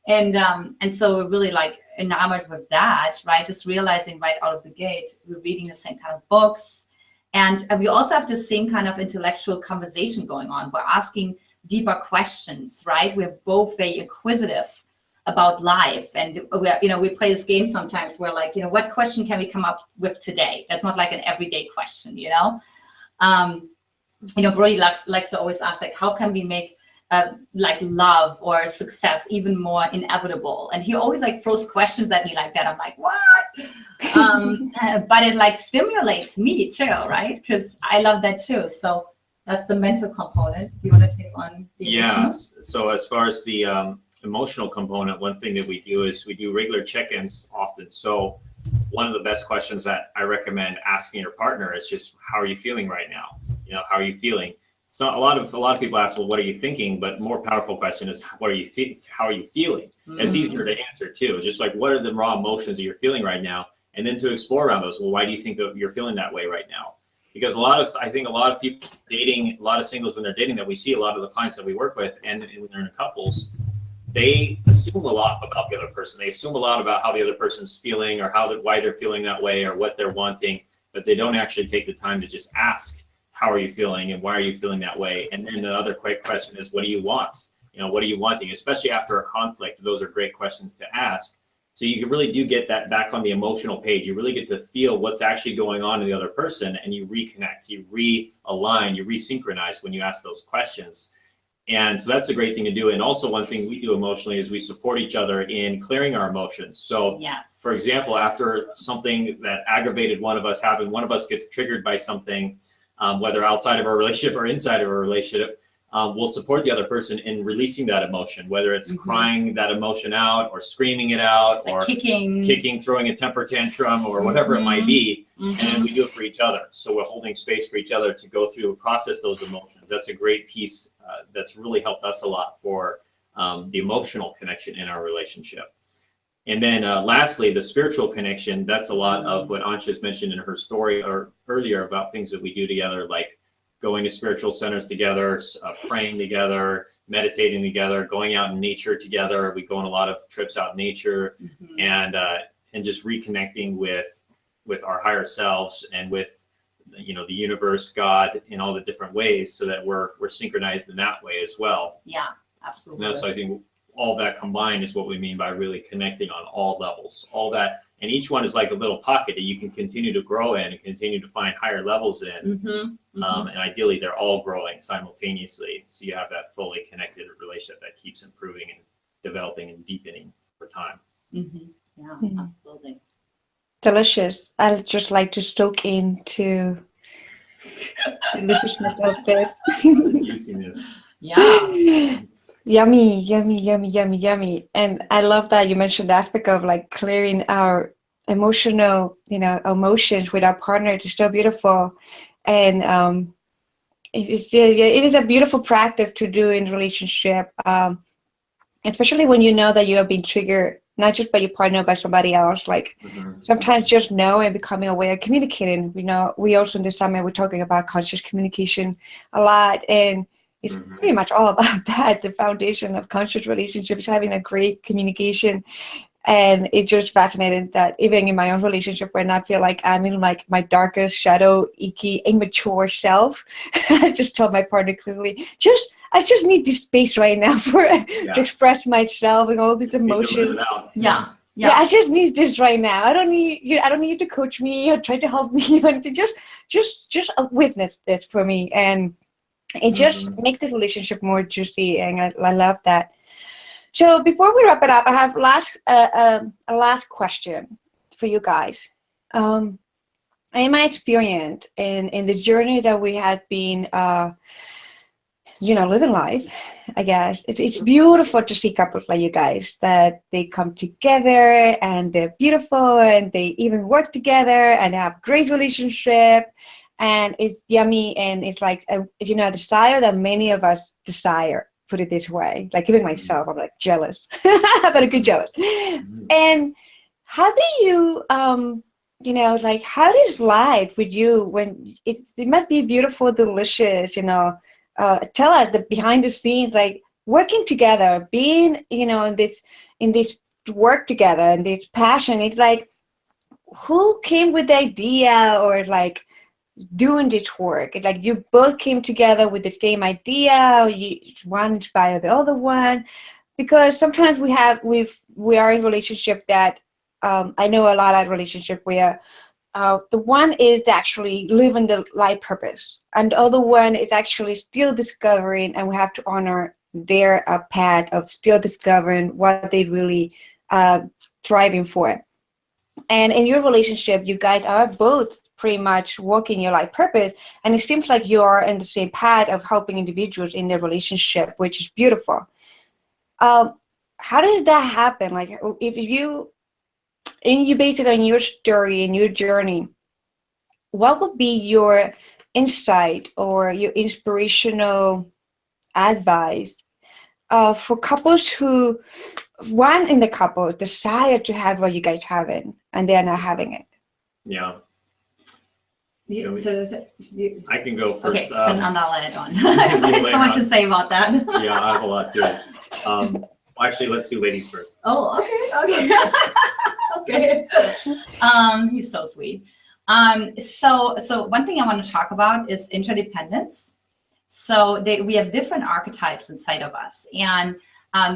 And so we're really like enamored with that, right? Just realizing right out of the gate, we're reading the same kind of books. And we also have the same kind of intellectual conversation going on. We're asking deeper questions, right? We're both very inquisitive about life, and we play this game sometimes where like, what question can we come up with today? That's not like an everyday question, Brody likes to always ask, like, how can we make like love or success even more inevitable? And he always like throws questions at me like that. I'm like, what? But it like stimulates me too, right? Because I love that too. So that's the mental component. Do you want to take on the emotional? So as far as the emotional component, one thing that we do is we do regular check-ins often. So one of the best questions that I recommend asking your partner is just, how are you feeling right now? How are you feeling? So a lot of people ask, well, what are you thinking? But more powerful question is, how are you feeling? And it's easier to answer too. Just like, what are the raw emotions that you're feeling right now? And then to explore around those. Well, why do you think that you're feeling that way right now? Because I think a lot of people dating, a lot of singles when they're dating, that we see a lot of the clients that we work with, and when they're in couples, they assume a lot about the other person. They assume a lot about how the other person's feeling, or why they're feeling that way, or what they're wanting, but they don't actually take the time to just ask, how are you feeling and why are you feeling that way? And then the other quick question is, what do you want? What are you wanting? Especially after a conflict, those are great questions to ask. So you really do get that back on the emotional page. You really get to feel what's actually going on in the other person, and you reconnect, you realign, you resynchronize when you ask those questions. And so that's a great thing to do. And also one thing we do emotionally is we support each other in clearing our emotions. So for example, after something that aggravated one of us happened, one of us gets triggered by something, whether outside of our relationship or inside of our relationship, will support the other person in releasing that emotion, whether it's crying that emotion out or screaming it out, like or kicking, throwing a temper tantrum, or whatever it might be. And then we do it for each other. So we're holding space for each other to go through and process those emotions. That's a great piece that's really helped us a lot for the emotional connection in our relationship. And then lastly, the spiritual connection, that's a lot of what Antia's mentioned in her story or earlier about things that we do together, like going to spiritual centers together, praying together, meditating together, going out in nature together. We go on a lot of trips out in nature, and just reconnecting with our higher selves and with, you know, the universe, God, in all the different ways, so that we're synchronized in that way as well. Yeah, absolutely. And so I think all that combined is what we mean by really connecting on all levels, all that. And each one is like a little pocket that you can continue to grow in and continue to find higher levels in. And ideally, they're all growing simultaneously. So you have that fully connected relationship that keeps improving and developing and deepening over time. Yeah, absolutely. Delicious. I'd just like to soak into deliciousness of this. Juiciness. Yeah. Yummy, yummy, yummy, yummy, yummy. And I love that you mentioned the aspect of like clearing our emotional, you know, emotions with our partner. It's so beautiful. And it is a beautiful practice to do in relationship, especially when you know that you have been triggered, not just by your partner, by somebody else. Like sometimes just know and becoming aware, communicating. You know, we also in this summit, we're talking about conscious communication a lot. And it's pretty much all about that. The foundation of conscious relationships, having a great communication. And it's just fascinating that even in my own relationship, when I feel like I'm in like my darkest shadow, icky, immature self, I just tell my partner clearly, I just need this space right now to express myself and all this emotion. Yeah, I just need this right now. I don't need you to coach me or try to help me. Just witness this for me. And it just makes the relationship more juicy, and I love that. So before we wrap it up, I have a last question for you guys. In my experience, in the journey that we had been, living life, I guess it's beautiful to see couples like you guys, that they come together and they're beautiful and they even work together and have great relationship. And it's yummy, and it's like, the style that many of us desire, put it this way. Like even myself, I'm like jealous, but a good jealous. And how do you, how does life with you when it must be beautiful, delicious, tell us the behind the scenes, like working together, being, in this work together and this passion. It's like, who came with the idea, or like, doing this work? It's like you both came together with the same idea, or one inspired the other one? Because sometimes we are in a relationship that I know a lot of relationship where the one is actually living the life purpose, and the other one is actually still discovering, and we have to honor their path of still discovering what they really thriving for. And in your relationship, you guys are both pretty much walking your life purpose, and it seems like you are in the same path of helping individuals in their relationship, which is beautiful. How does that happen? Like, if you base it on your story and your journey, what would be your insight or your inspirational advice for couples who, one in the couple, desire to have what you guys having and they're not having it? Yeah. So I can go first. Okay, then I'm not letting it on. There's so much to say about that. Yeah, I have a lot too. Actually, let's do ladies first. Oh, okay. He's so sweet. So one thing I want to talk about is interdependence. So we have different archetypes inside of us, and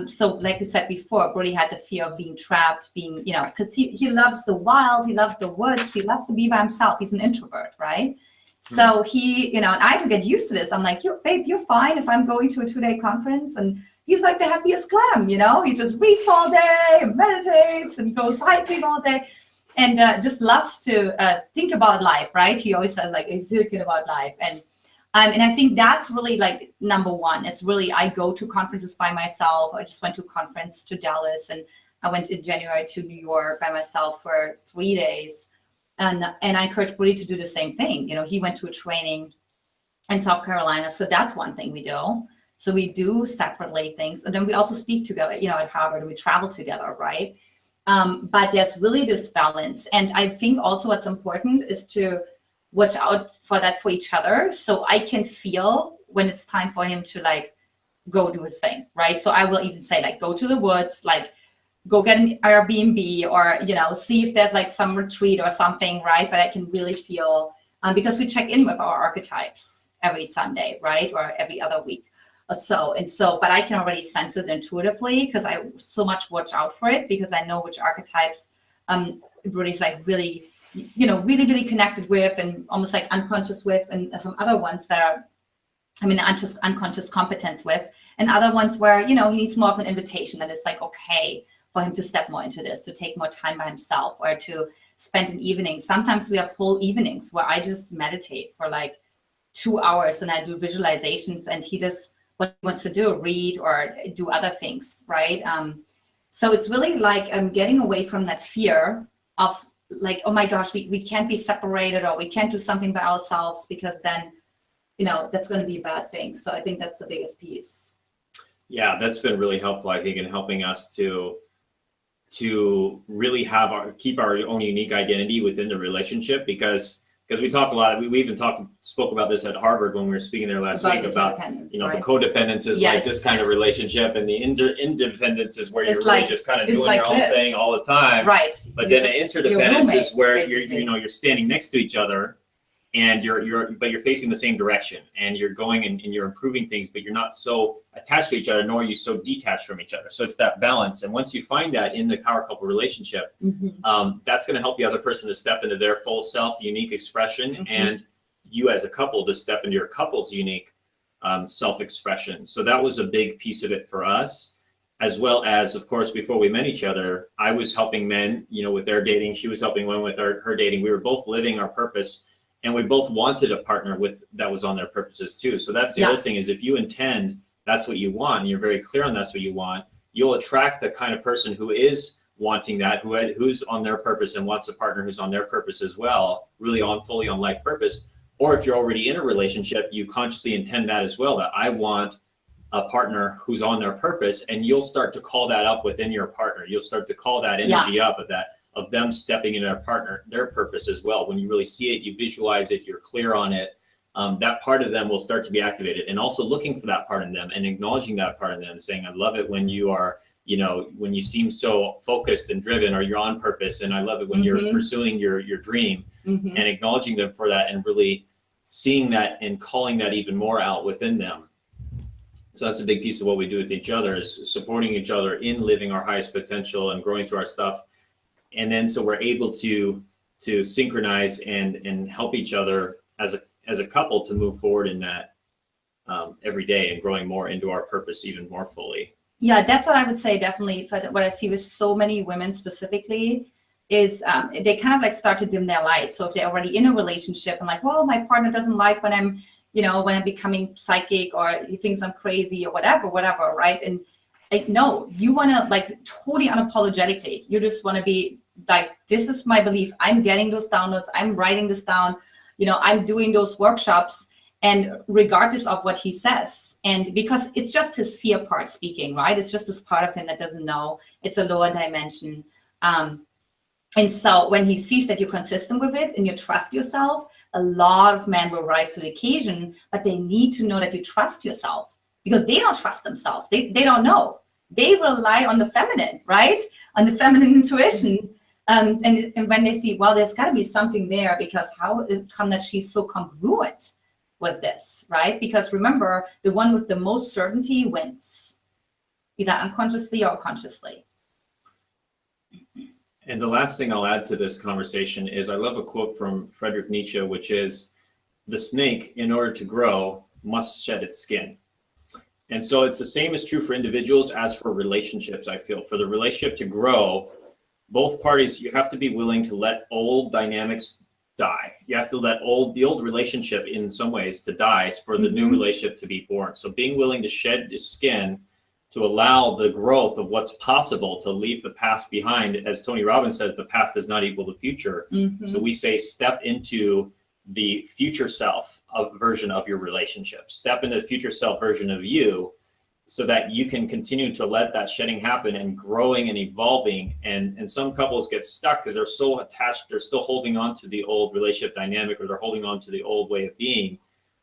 so like I said before, Brody had the fear of being trapped, because he loves the wild, he loves the woods, he loves to be by himself. He's an introvert, right? So he, and I had to get used to this. I'm like, babe, you're fine if I'm going to a 2-day conference. And he's like the happiest clam, he just reads all day, and meditates, and goes hiking all day, and just loves to think about life, right? He always says, like, he's thinking about life. And And I think that's really like number one. It's really, I go to conferences by myself. I just went to a conference to Dallas, and I went in January to New York by myself for 3 days. And I encourage Brody to do the same thing. You know, he went to a training in South Carolina. So that's one thing we do. So we do separately things. And then we also speak together, you know, at Harvard, and we travel together, right? But there's really this balance. And I think also what's important is to watch out for that for each other. So I can feel when it's time for him to like go do his thing, right? So I will even say like, go to the woods, like go get an Airbnb, or, you know, see if there's like some retreat or something, right? But I can really feel, because we check in with our archetypes every Sunday, right? Or every other week or so. And so, but I can already sense it intuitively because I so much watch out for it, because I know which archetypes Brody's like really, you know, really, really connected with, and almost like unconscious with, and some other ones that are, I mean, unconscious competence with, and other ones where, you know, he needs more of an invitation, that it's like, okay, for him to step more into this, to take more time by himself, or to spend an evening. Sometimes we have whole evenings where I just meditate for like 2 hours, and I do visualizations, and he does what he wants to do, read or do other things, right? So it's really like getting away from that fear of like, oh my gosh, we can't be separated, or we can't do something by ourselves, because then, you know, that's going to be a bad thing. So I think that's the biggest piece. Yeah, that's been really helpful, I think, in helping us to really have keep our own unique identity within the relationship, because we talk a lot. We even spoke about this at Harvard when we were speaking there last week about, you know, right? The codependence is like this kind of relationship, and the independence is where you're really like, just kind of doing your own thing all the time, right? But then the interdependence is where you're standing next to each other, and you're facing the same direction, and you're going and you're improving things, but you're not so attached to each other, nor are you so detached from each other. So it's that balance. And once you find that in the power couple relationship, that's going to help the other person to step into their full self, unique expression, and you as a couple to step into your couple's unique self-expression. So that was a big piece of it for us, as well as, of course, before we met each other, I was helping men, you know, with their dating. She was helping women with her dating. We were both living our purpose. And we both wanted a partner that was on their purposes too. So that's the other thing, is if you intend that's what you want, and you're very clear on that's what you want, you'll attract the kind of person who is wanting that, who's on their purpose and wants a partner who's on their purpose as well, really fully on life purpose. Or if you're already in a relationship, you consciously intend that as well, that I want a partner who's on their purpose, and you'll start to call that up within your partner. You'll start to call that energy up of them stepping into their purpose as well. When you really see it, you visualize it, you're clear on it, that part of them will start to be activated. And also looking for that part in them and acknowledging that part in them, saying, I love it when you are, you know, when you seem so focused and driven, or you're on purpose. And I love it when you're pursuing your dream, and acknowledging them for that, and really seeing that and calling that even more out within them. So that's a big piece of what we do with each other, is supporting each other in living our highest potential and growing through our stuff. And then so we're able to synchronize and help each other as a couple to move forward in that every day, and growing more into our purpose even more fully. Yeah, that's what I would say, definitely. What I see with so many women specifically is they kind of like start to dim their light. So if they're already in a relationship and like, well, my partner doesn't like when I'm becoming psychic, or he thinks I'm crazy, or whatever, right? And like, no, you want to like totally unapologetically, you just want to be like, this is my belief. I'm getting those downloads. I'm writing this down. You know, I'm doing those workshops, and regardless of what he says, and because it's just his fear part speaking, right? It's just this part of him that doesn't know. It's a lower dimension. And so when he sees that you're consistent with it and you trust yourself, a lot of men will rise to the occasion, but they need to know that you trust yourself, because they don't trust themselves. They don't know. They rely on the feminine, right? On the feminine intuition. And when they see, well, there's got to be something there, because how it come that she's so congruent with this, right? Because remember, the one with the most certainty wins, either unconsciously or consciously. And the last thing I'll add to this conversation is, I love a quote from Friedrich Nietzsche, which is, the snake, in order to grow, must shed its skin. And so it's the same is true for individuals as for relationships. I feel for the relationship to grow, both parties, you have to be willing to let old dynamics die. You have to let the old relationship in some ways to die for the new relationship to be born. So being willing to shed the skin to allow the growth of what's possible, to leave the past behind. As Tony Robbins says, the past does not equal the future. So we say step into the future self version of your relationship. Step into the future self version of you, so that you can continue to let that shedding happen and growing and evolving. And some couples get stuck because they're so attached, they're still holding on to the old relationship dynamic, or they're holding on to the old way of being.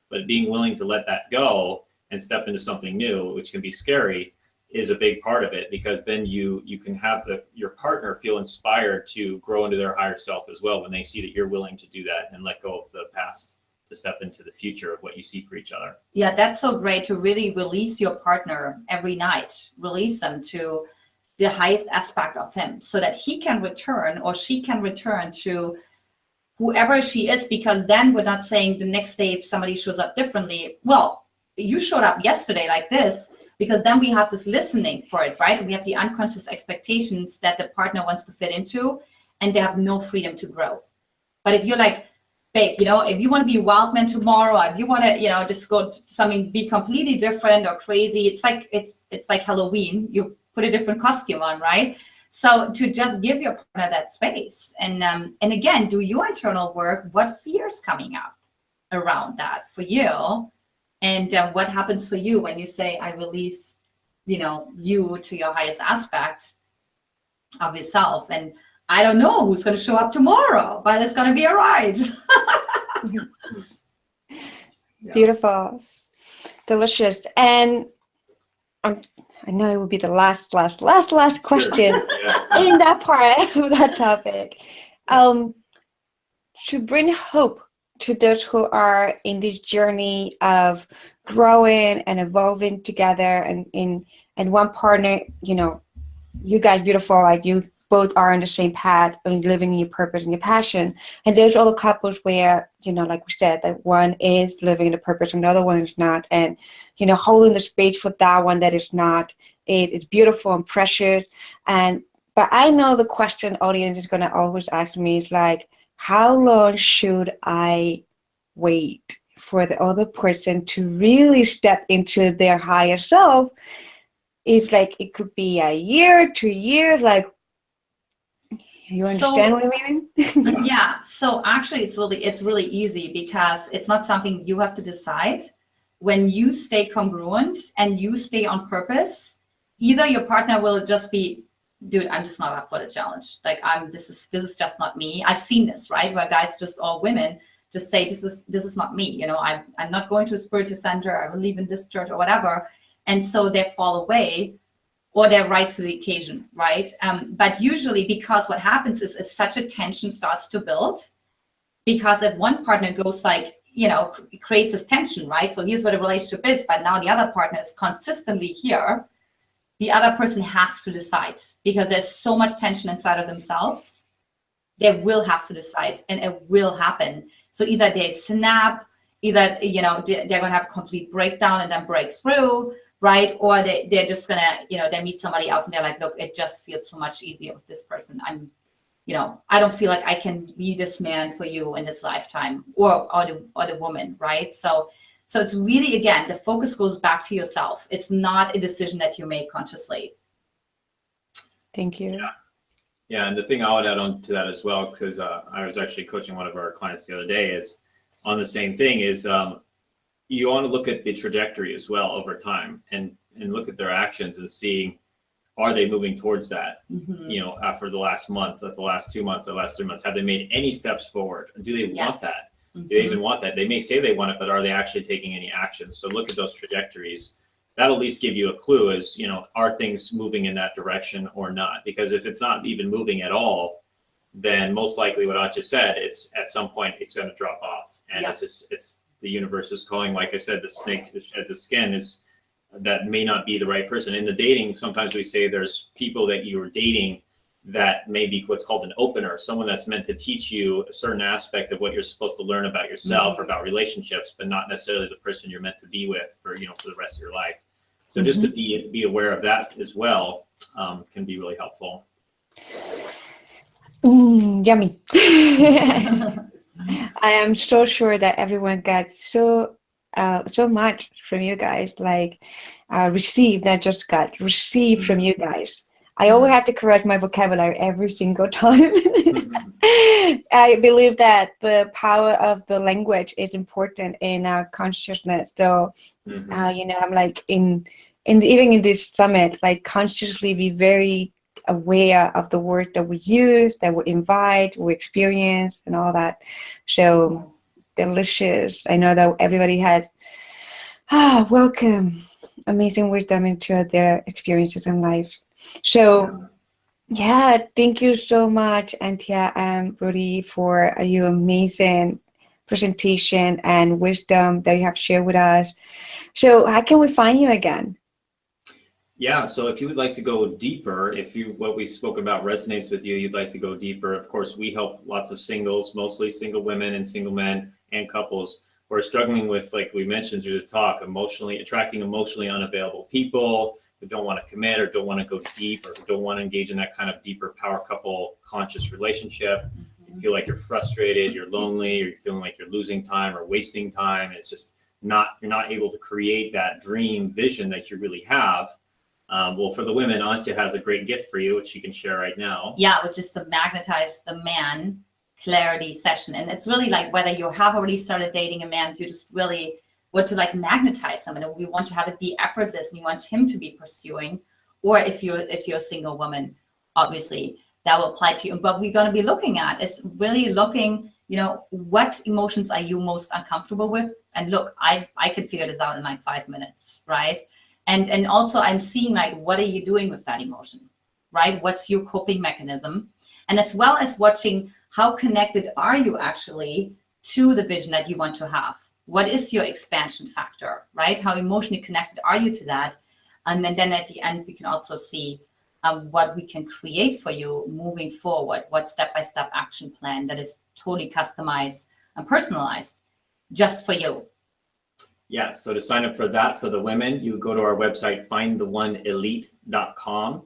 But being willing to let that go and step into something new, which can be scary, is a big part of it, because then you can have your partner feel inspired to grow into their higher self as well, when they see that you're willing to do that and let go of the past to step into the future of what you see for each other. Yeah, that's so great, to really release your partner every night, release them to the highest aspect of him, so that he can return, or she can return to whoever she is. Because then we're not saying the next day, if somebody shows up differently, well, you showed up yesterday like this, because then we have this listening for it, right? We have the unconscious expectations that the partner wants to fit into, and they have no freedom to grow. But if you're like, babe, if you want to be a wild man tomorrow, or if you want to, just go to something, be completely different or crazy, it's like Halloween. You put a different costume on, right? So to just give your partner that space, and again, do your internal work. What fears coming up around that for you? And what happens for you when you say, I release, you to your highest aspect of yourself. And I don't know who's going to show up tomorrow, but it's going to be a ride. Beautiful. Delicious. And I know it will be the last question in that part of that topic. To bring hope to those who are in this journey of growing and evolving together, and one partner, you guys beautiful, like you both are on the same path and living in your purpose and your passion. And there's all the couples where, like we said, that one is living the purpose and the other one is not. And, holding the space for that one that is not, it's beautiful and precious. But I know the question audience is going to always ask me is like, how long should I wait for the other person to really step into their higher self? It's like, it could be a year, 2 years, like, you understand what I mean? Yeah. So actually, it's really easy, because it's not something you have to decide. When you stay congruent and you stay on purpose, either your partner will just be, dude, I'm just not up for the challenge. Like, this is just not me. I've seen this, right? Where guys or women just say, this is not me. I'm not going to a spiritual center. I believe in this church or whatever. And so they fall away, or they rise to the occasion, right? But usually, because what happens is such a tension starts to build, because if one partner goes like, it creates this tension, right? So here's what a relationship is, but now the other partner is consistently here. The other person has to decide, because there's so much tension inside of themselves. They will have to decide, and it will happen. So either they snap, either, they're going to have a complete breakdown and then break through, right? Or they're just going to, they meet somebody else and they're like, look, it just feels so much easier with this person. I don't feel like I can be this man for you in this lifetime, or the woman, right? So it's really, again, the focus goes back to yourself. It's not a decision that you make consciously. Thank you. Yeah, and the thing I would add on to that as well, because I was actually coaching one of our clients the other day, is on the same thing, is you want to look at the trajectory as well over time, and look at their actions and seeing, are they moving towards that? After the last month, the last 2 months, the last 3 months, have they made any steps forward? Do they want that? Do they even want that? They may say they want it, but are they actually taking any actions? So look at those trajectories. That'll at least give you a clue as, are things moving in that direction or not? Because if it's not even moving at all, then most likely what Antia said, it's at some point it's going to drop off. And it's the universe is calling, like I said, the snake that sheds the skin is, that may not be the right person. In the dating, sometimes we say there's people that you are dating that may be what's called an opener, someone that's meant to teach you a certain aspect of what you're supposed to learn about yourself or about relationships, but not necessarily the person you're meant to be with for, for the rest of your life. So just to be aware of that as well can be really helpful. Yummy. I am so sure that everyone got so much from you guys, like received, not just got, received from you guys. I always have to correct my vocabulary every single time. I believe that the power of the language is important in our consciousness. So, I'm like even in this summit, like consciously be very aware of the words that we use, that we invite, we experience, and all that. So delicious. I know that everybody had welcome amazing wisdom into their experiences in life. So yeah, thank you so much, Antia and Brody, for your amazing presentation and wisdom that you have shared with us. So how can we find you again? Yeah, so if you would like to go deeper, if what we spoke about resonates with you, you'd like to go deeper, of course, we help lots of singles, mostly single women and single men and couples who are struggling with, like we mentioned through this talk, attracting emotionally unavailable people who don't want to commit or don't want to go deep or who don't want to engage in that kind of deeper power couple conscious relationship. You feel like you're frustrated, you're lonely, or you're feeling like you're losing time or wasting time. It's just you're not able to create that dream vision that you really have. Well, for the women, Antia has a great gift for you, which you can share right now. Yeah, which is to magnetize the man clarity session. And it's really like whether you have already started dating a man, you just really want to like magnetize him, and we want to have it be effortless, and you want him to be pursuing. Or if you're a single woman, obviously that will apply to you. And what we're going to be looking at is really looking, what emotions are you most uncomfortable with? And look, I could figure this out in like 5 minutes, right? And also I'm seeing like, what are you doing with that emotion, right? What's your coping mechanism? And as well as watching how connected are you actually to the vision that you want to have? What is your expansion factor, right? How emotionally connected are you to that? And then at the end, we can also see what we can create for you moving forward, what step-by-step action plan that is totally customized and personalized just for you. Yeah, so to sign up for that for the women, you go to our website, findtheoneelite.com.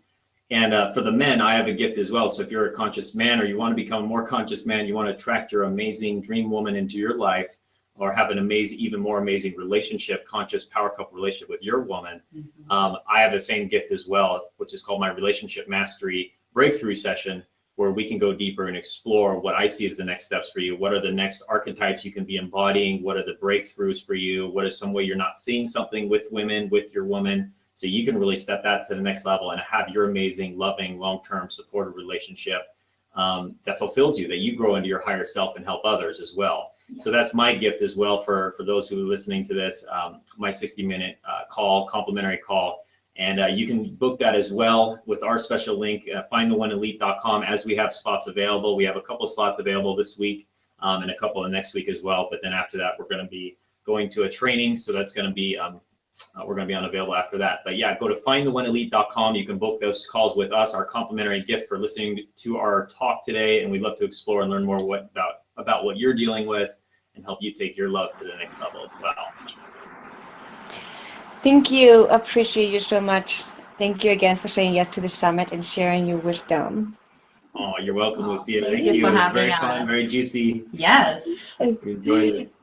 And for the men, I have a gift as well. So if you're a conscious man or you want to become a more conscious man, you want to attract your amazing dream woman into your life or have an even more amazing relationship, conscious power couple relationship with your woman, I have the same gift as well, which is called my Relationship Mastery Breakthrough Session, where we can go deeper and explore what I see as the next steps for you. What are the next archetypes you can be embodying? What are the breakthroughs for you? What is some way you're not seeing something with women, with your woman? So you can really step that to the next level and have your amazing, loving, long-term supportive relationship that fulfills you, that you grow into your higher self and help others as well. So that's my gift as well for those who are listening to this, my 60-minute call, complimentary call. And you can book that as well with our special link, findtheoneelite.com, as we have spots available. We have a couple of slots available this week and a couple of next week as well. But then after that, we're going to be going to a training. So that's going to be, we're going to be unavailable after that. But yeah, go to findtheoneelite.com. You can book those calls with us, our complimentary gift for listening to our talk today. And we'd love to explore and learn more about what you're dealing with and help you take your love to the next level as well. Thank you. Appreciate you so much. Thank you again for saying yes to the summit and sharing your wisdom. Oh, you're welcome, Lucia. Thank Thank you you. for It was having very us. fun, very juicy. Yes. We enjoyed it.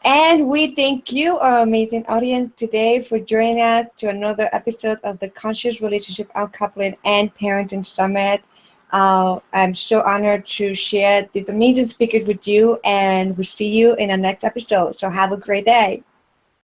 And we thank you, our amazing audience, today for joining us to another episode of the Conscious Relationship Uncoupling and Parenting Summit. I'm so honored to share these amazing speakers with you, and we'll see you in the next episode. So have a great day.